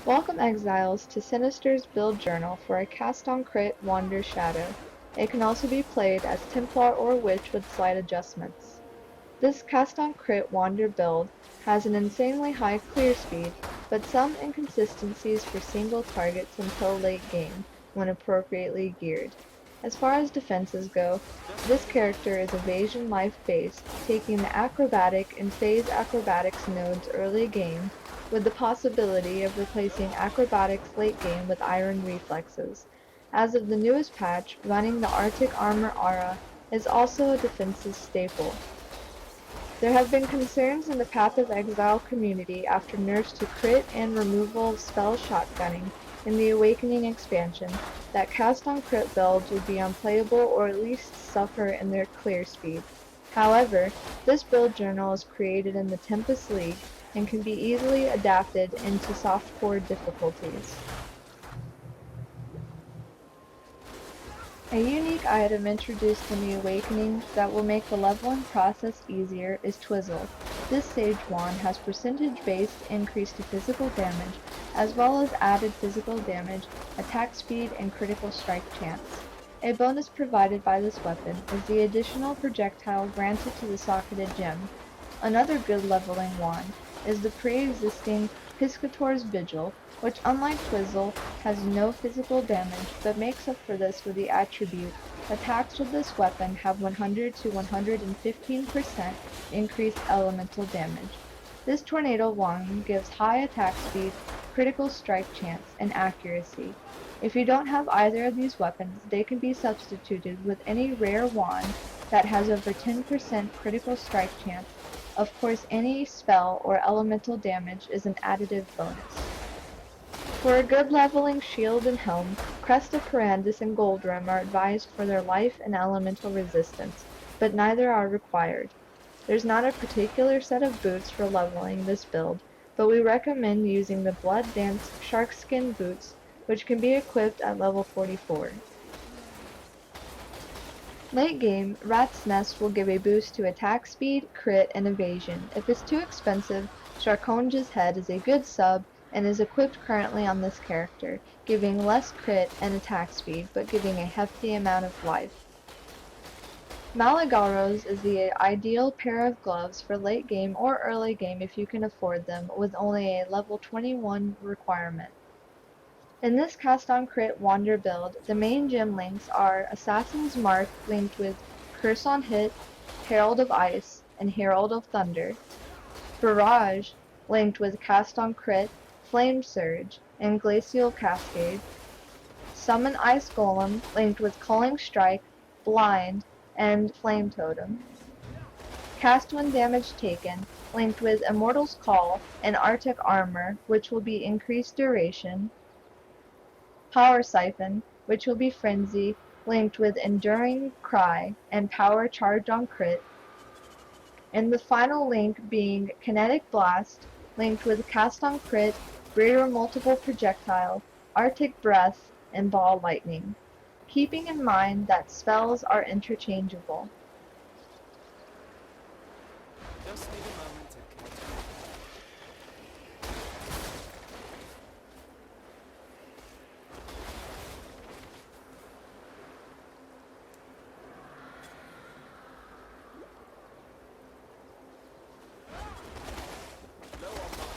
Welcome exiles to Synyster's build journal for a cast-on-crit Wander Shadow. It can also be played as Templar or Witch with slight adjustments. This cast-on-crit Wander build has an insanely high clear speed, but some inconsistencies for single targets until late game, when appropriately geared. As far as defenses go, this character is evasion life based, taking the acrobatic and phase acrobatics nodes early game, with the possibility of replacing acrobatics late game with iron reflexes. As of the newest patch, running the Arctic Armor Aura is also a defensive staple. There have been concerns in the Path of Exile community after nerfs to crit and removal of spell shotgunning in the Awakening expansion that cast-on-crit builds would be unplayable or at least suffer in their clear speed. However, this build journal is created in the Tempest League and can be easily adapted into softcore difficulties. A unique item introduced in the Awakening that will make the leveling process easier is Twizzle. This Sage Wand has percentage-based increase to physical damage, as well as added physical damage, attack speed, and critical strike chance. A bonus provided by this weapon is the additional projectile granted to the socketed gem. Another good leveling wand is the pre-existing Piscator's Vigil, which unlike Twizzle has no physical damage but makes up for this with the attribute attacks with this weapon have 100 to 115% increased elemental damage. This tornado wand gives high attack speed, critical strike chance, and accuracy. If you don't have either of these weapons, they can be substituted with any rare wand that has over 10% critical strike chance. Of course, any spell or elemental damage is an additive bonus. For a good leveling shield and helm, Crest of Parandus and Goldrim are advised for their life and elemental resistance, but neither are required. There's not a particular set of boots for leveling this build, but we recommend using the Blood Dance Sharkskin boots, which can be equipped at level 44. Late game, Rat's Nest will give a boost to attack speed, crit, and evasion. If it's too expensive, Sharkonja's Head is a good sub and is equipped currently on this character, giving less crit and attack speed, but giving a hefty amount of life. Malagaros is the ideal pair of gloves for late game or early game if you can afford them, with only a level 21 requirement. In this cast-on-crit Wander build, the main gem links are Assassin's Mark linked with Curse on Hit, Herald of Ice, and Herald of Thunder, Barrage linked with Cast-on-Crit, Flame Surge, and Glacial Cascade, Summon Ice Golem linked with Culling Strike, Blind, and Flame Totem, Cast when damage taken linked with Immortal's Call and Arctic Armor, which will be increased duration, Power Siphon, which will be Frenzy, linked with Enduring Cry and Power Charge on Crit, and the final link being Kinetic Blast, linked with Cast on Crit, Greater Multiple Projectile, Arctic Breath, and Ball Lightning, keeping in mind that spells are interchangeable. Just need a moment to catch up. Low on mine.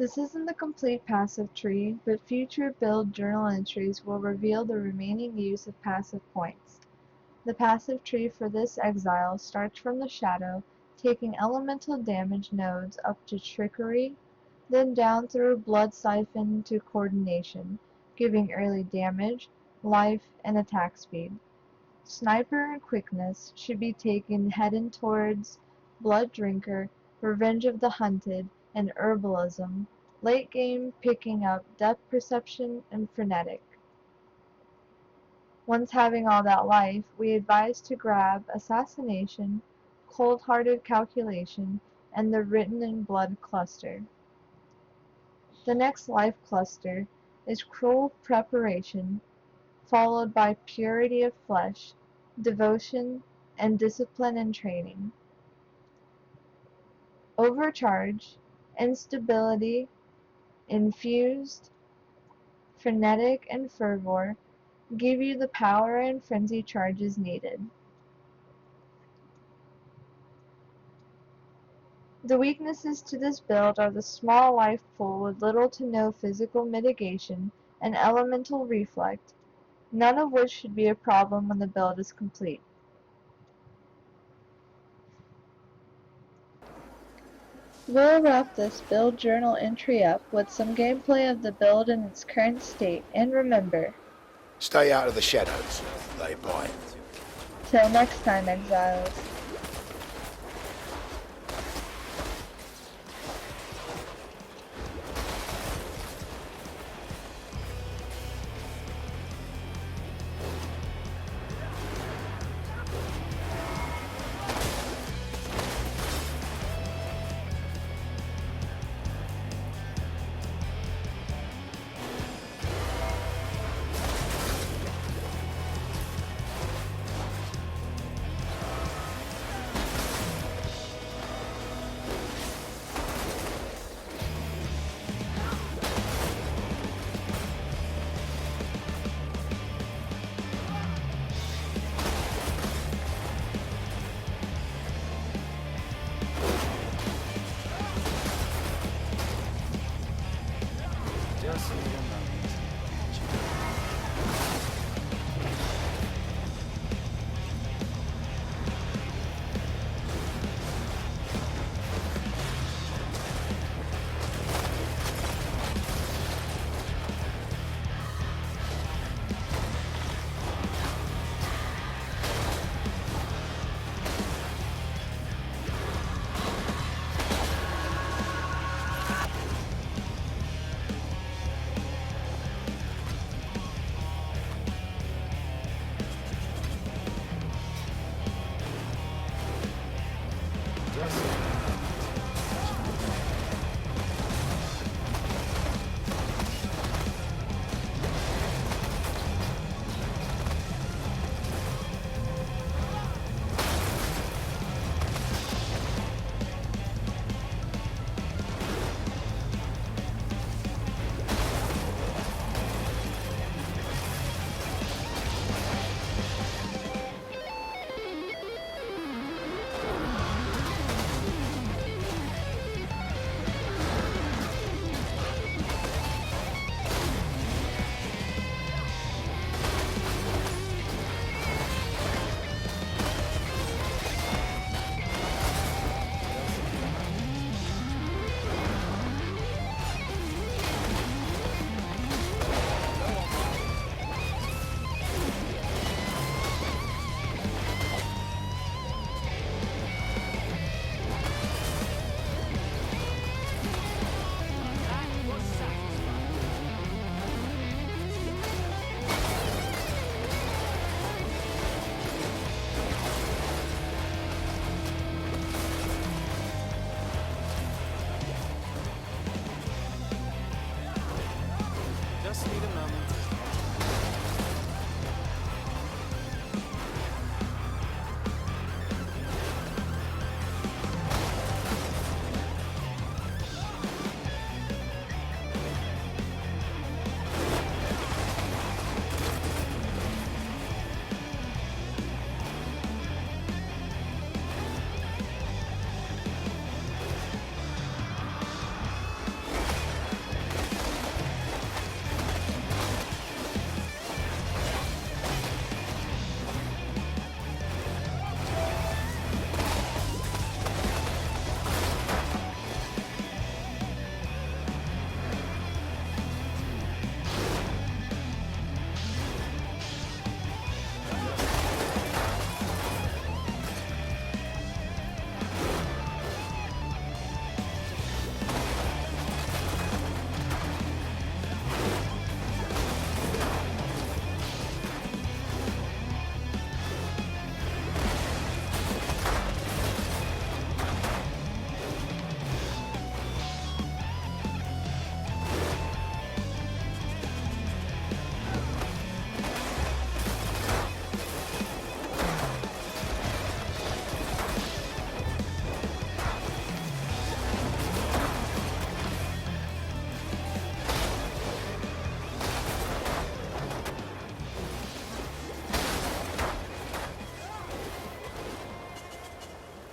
This isn't the complete passive tree, but future build journal entries will reveal the remaining use of passive points. The passive tree for this exile starts from the shadow, taking elemental damage nodes up to Trickery, then down through Blood Siphon to Coordination, giving early damage, life, and attack speed. Sniper and Quickness should be taken heading towards Blood Drinker, Revenge of the Hunted, and Herbalism, late game picking up Depth Perception and Frenetic. Once having all that life, we advise to grab Assassination, Cold-Hearted Calculation, and the Written in Blood cluster. The next life cluster is Cruel Preparation, followed by Purity of Flesh, Devotion, and Discipline and Training. Overcharge, Instability, Infused, Frenetic, and Fervor give you the power and frenzy charges needed. The weaknesses to this build are the small life pool with little to no physical mitigation and elemental reflect, none of which should be a problem when the build is complete. We'll wrap this build journal entry up with some gameplay of the build in its current state, and remember, Stay out of the shadows. They bite. till next time, exiles.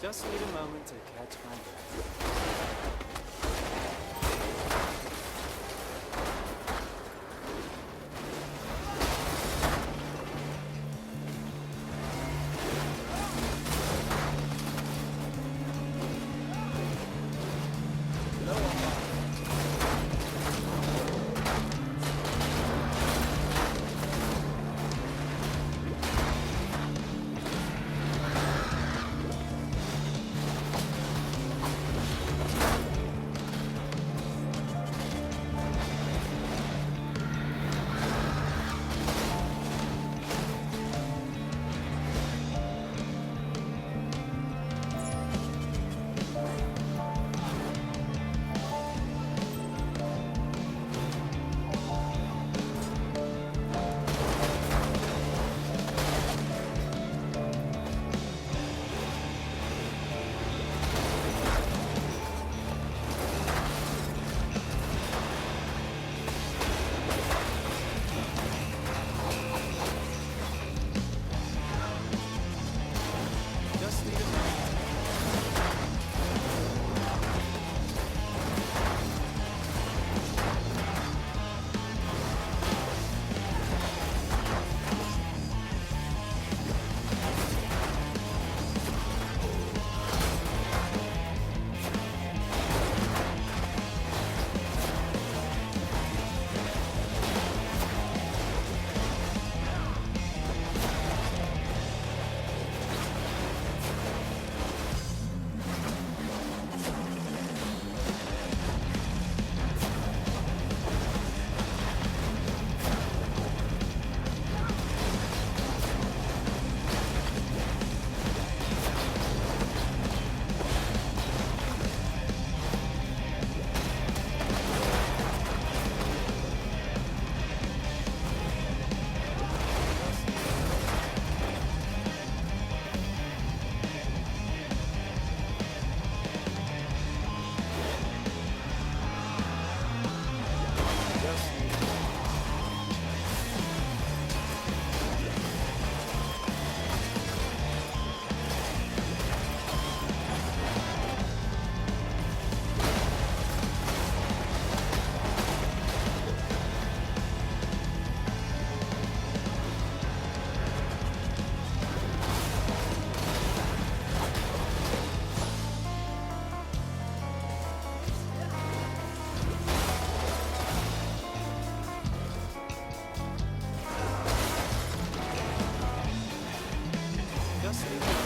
Just need a moment to catch my breath. Low on mine. Just need a moment. Just need a moment. Just need a